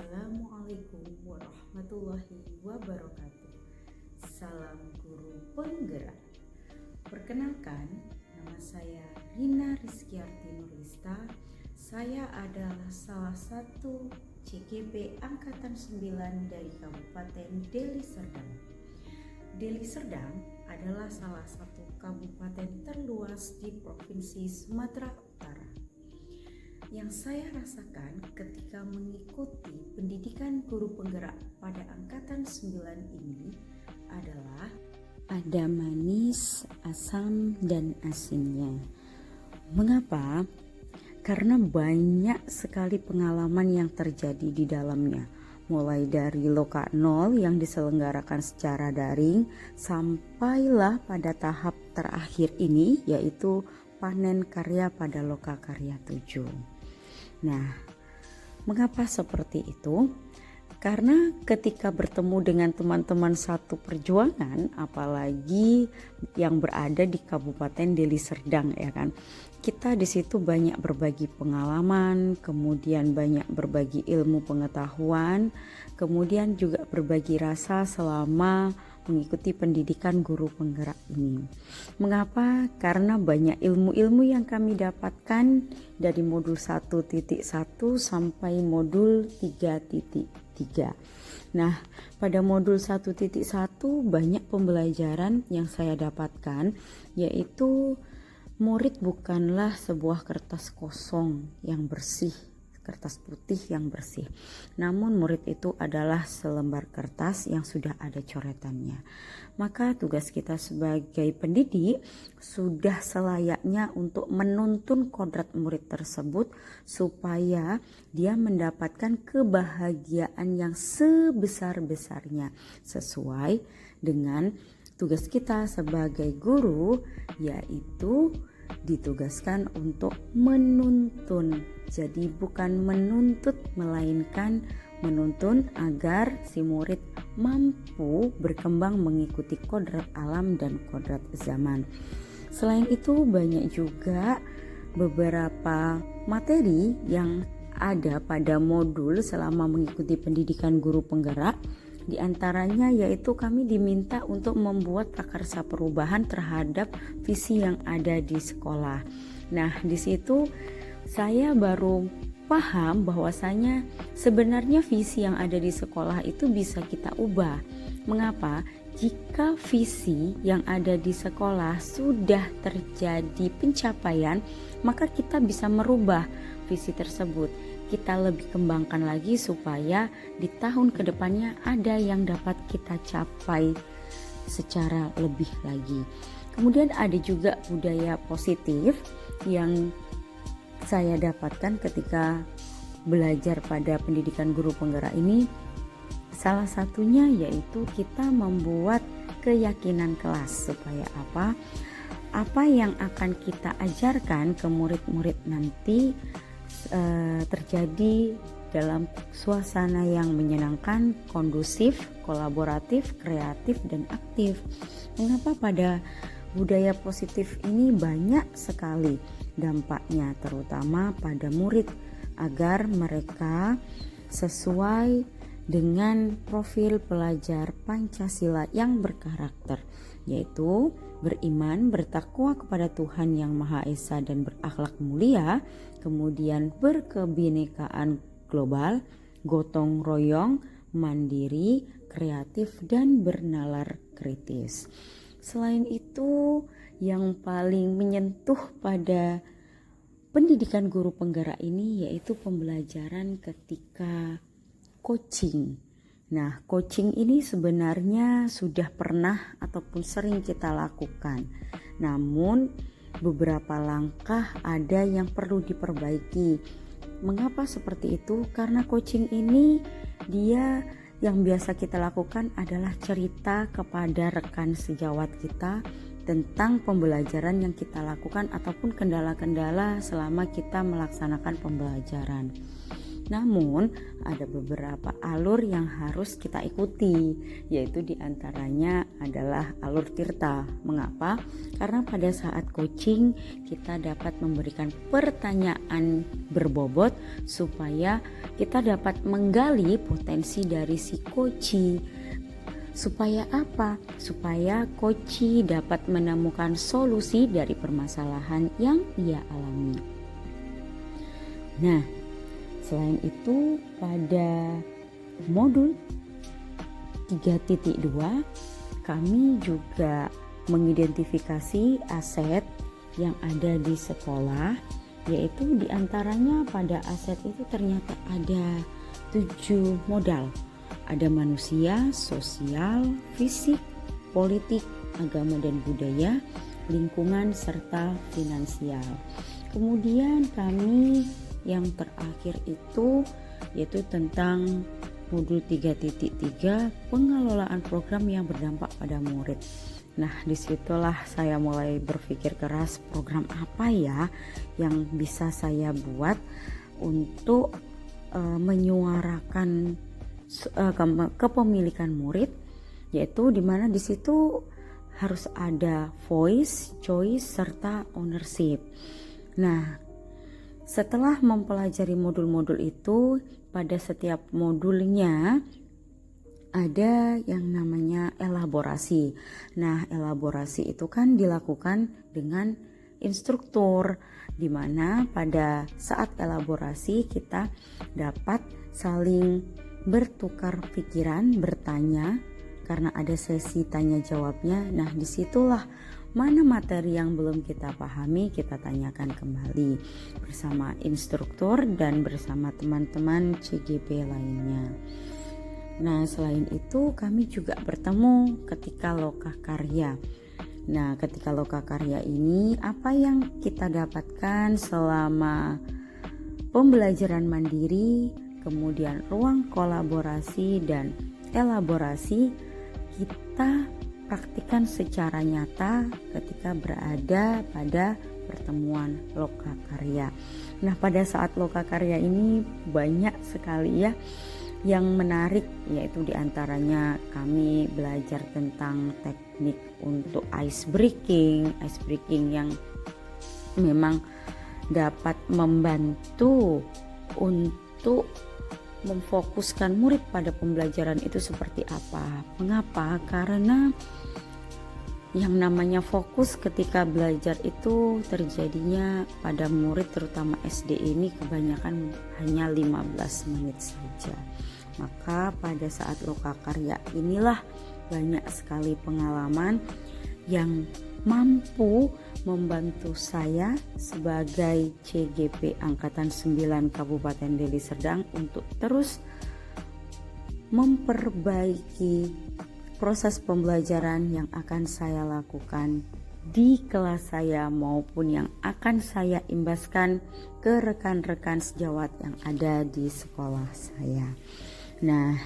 Assalamualaikum warahmatullahi wabarakatuh. Salam guru penggerak. Perkenalkan, nama saya Rina Rizkyarti Nurlista. Saya adalah salah satu CGP Angkatan 9 dari Kabupaten Deli Serdang. Deli Serdang adalah salah satu kabupaten terluas di Provinsi Sumatera Utara. Yang saya rasakan ketika mengikuti pendidikan guru penggerak pada angkatan 9 ini adalah ada manis, asam, dan asinnya. Mengapa? Karena banyak sekali pengalaman yang terjadi di dalamnya. Mulai dari Loka 0 yang diselenggarakan secara daring sampailah pada tahap terakhir ini, yaitu panen karya pada Loka Karya 7. Nah, mengapa seperti itu? Karena ketika bertemu dengan teman-teman satu perjuangan, apalagi yang berada di Kabupaten Deli Serdang, ya kan, kita di situ banyak berbagi pengalaman, kemudian banyak berbagi ilmu pengetahuan, kemudian juga berbagi rasa selama mengikuti pendidikan guru penggerak ini. Mengapa? Karena banyak ilmu-ilmu yang kami dapatkan dari modul 1.1 sampai modul 3.3. Nah, pada modul 1.1 banyak pembelajaran yang saya dapatkan, yaitu murid bukanlah sebuah kertas kosong yang bersih, kertas putih yang bersih. Namun murid itu adalah selembar kertas yang sudah ada coretannya. Maka tugas kita sebagai pendidik sudah selayaknya untuk menuntun kodrat murid tersebut supaya dia mendapatkan kebahagiaan yang sebesar-besarnya sesuai dengan tugas kita sebagai guru, yaitu ditugaskan untuk menuntun. Jadi bukan menuntut, melainkan menuntun agar si murid mampu berkembang mengikuti kodrat alam dan kodrat zaman. Selain itu banyak juga beberapa materi yang ada pada modul selama mengikuti pendidikan guru penggerak. Di antaranya yaitu kami diminta untuk membuat prakarsa perubahan terhadap visi yang ada di sekolah. Nah, di situ saya baru paham bahwasanya sebenarnya visi yang ada di sekolah itu bisa kita ubah. Mengapa? Jika visi yang ada di sekolah sudah terjadi pencapaian, maka kita bisa merubah visi tersebut. Kita lebih kembangkan lagi supaya di tahun kedepannya ada yang dapat kita capai secara lebih lagi. Kemudian ada juga budaya positif yang saya dapatkan ketika belajar pada pendidikan guru penggerak ini. Salah satunya yaitu kita membuat keyakinan kelas supaya apa? Apa yang akan kita ajarkan ke murid-murid nanti terjadi dalam suasana yang menyenangkan, kondusif, kolaboratif, kreatif, dan aktif. Mengapa pada budaya positif ini banyak sekali dampaknya, terutama pada murid, agar mereka sesuai dengan profil pelajar Pancasila yang berkarakter, yaitu beriman, bertakwa kepada Tuhan Yang Maha Esa dan berakhlak mulia, kemudian berkebinekaan global, gotong royong, mandiri, kreatif, dan bernalar kritis. Selain itu, yang paling menyentuh pada pendidikan guru penggerak ini yaitu pembelajaran ketika coaching. Nah, coaching ini sebenarnya sudah pernah ataupun sering kita lakukan. Namun beberapa langkah ada yang perlu diperbaiki. Mengapa seperti itu? Karena coaching ini dia yang biasa kita lakukan adalah cerita kepada rekan sejawat kita tentang pembelajaran yang kita lakukan ataupun kendala-kendala selama kita melaksanakan pembelajaran. Namun ada beberapa alur yang harus kita ikuti, yaitu diantaranya adalah alur tirta. Mengapa? Karena pada saat coaching kita dapat memberikan pertanyaan berbobot supaya kita dapat menggali potensi dari si coachee. Supaya apa? Supaya coachee dapat menemukan solusi dari permasalahan yang ia alami. Nah, selain itu pada modul 3.2 kami juga mengidentifikasi aset yang ada di sekolah, yaitu diantaranya pada aset itu ternyata ada 7 modal. Ada manusia, sosial, fisik, politik, agama dan budaya, lingkungan, serta finansial. Kemudian kami yang terakhir itu yaitu tentang modul 3.3 pengelolaan program yang berdampak pada murid. Nah, disitulah saya mulai berpikir keras, program apa ya yang bisa saya buat untuk menyuarakan kepemilikan murid, yaitu dimana di situ harus ada voice, choice, serta ownership. Nah, setelah mempelajari modul-modul itu, pada setiap modulnya ada yang namanya elaborasi. Nah, elaborasi itu kan dilakukan dengan instruktur, di mana pada saat elaborasi kita dapat saling bertukar pikiran, bertanya, karena ada sesi tanya jawabnya. Nah, disitulah mana materi yang belum kita pahami kita tanyakan kembali bersama instruktur dan bersama teman-teman CGP lainnya. Nah, selain itu kami juga bertemu ketika loka karya. Nah, ketika loka karya ini apa yang kita dapatkan selama pembelajaran mandiri, kemudian ruang kolaborasi dan elaborasi kita praktikkan secara nyata ketika berada pada pertemuan loka karya. Nah, pada saat loka karya ini banyak sekali ya yang menarik, yaitu diantaranya kami belajar tentang teknik untuk ice breaking yang memang dapat membantu untuk memfokuskan murid pada pembelajaran itu seperti apa. Mengapa? Karena yang namanya fokus ketika belajar itu terjadinya pada murid terutama SD ini kebanyakan hanya 15 menit saja. Maka pada saat loka karya inilah banyak sekali pengalaman yang mampu membantu saya sebagai CGP Angkatan 9 Kabupaten Deli Serdang untuk terus memperbaiki proses pembelajaran yang akan saya lakukan di kelas saya maupun yang akan saya imbaskan ke rekan-rekan sejawat yang ada di sekolah saya. Nah,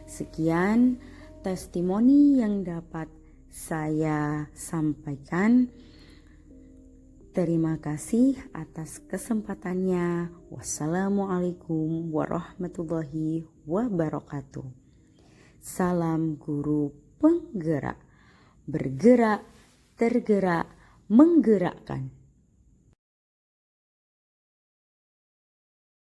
sekian testimoni yang dapat saya sampaikan. Terima kasih atas kesempatannya. Wassalamualaikum warahmatullahi wabarakatuh. Salam guru penggerak, bergerak, tergerak, menggerakkan.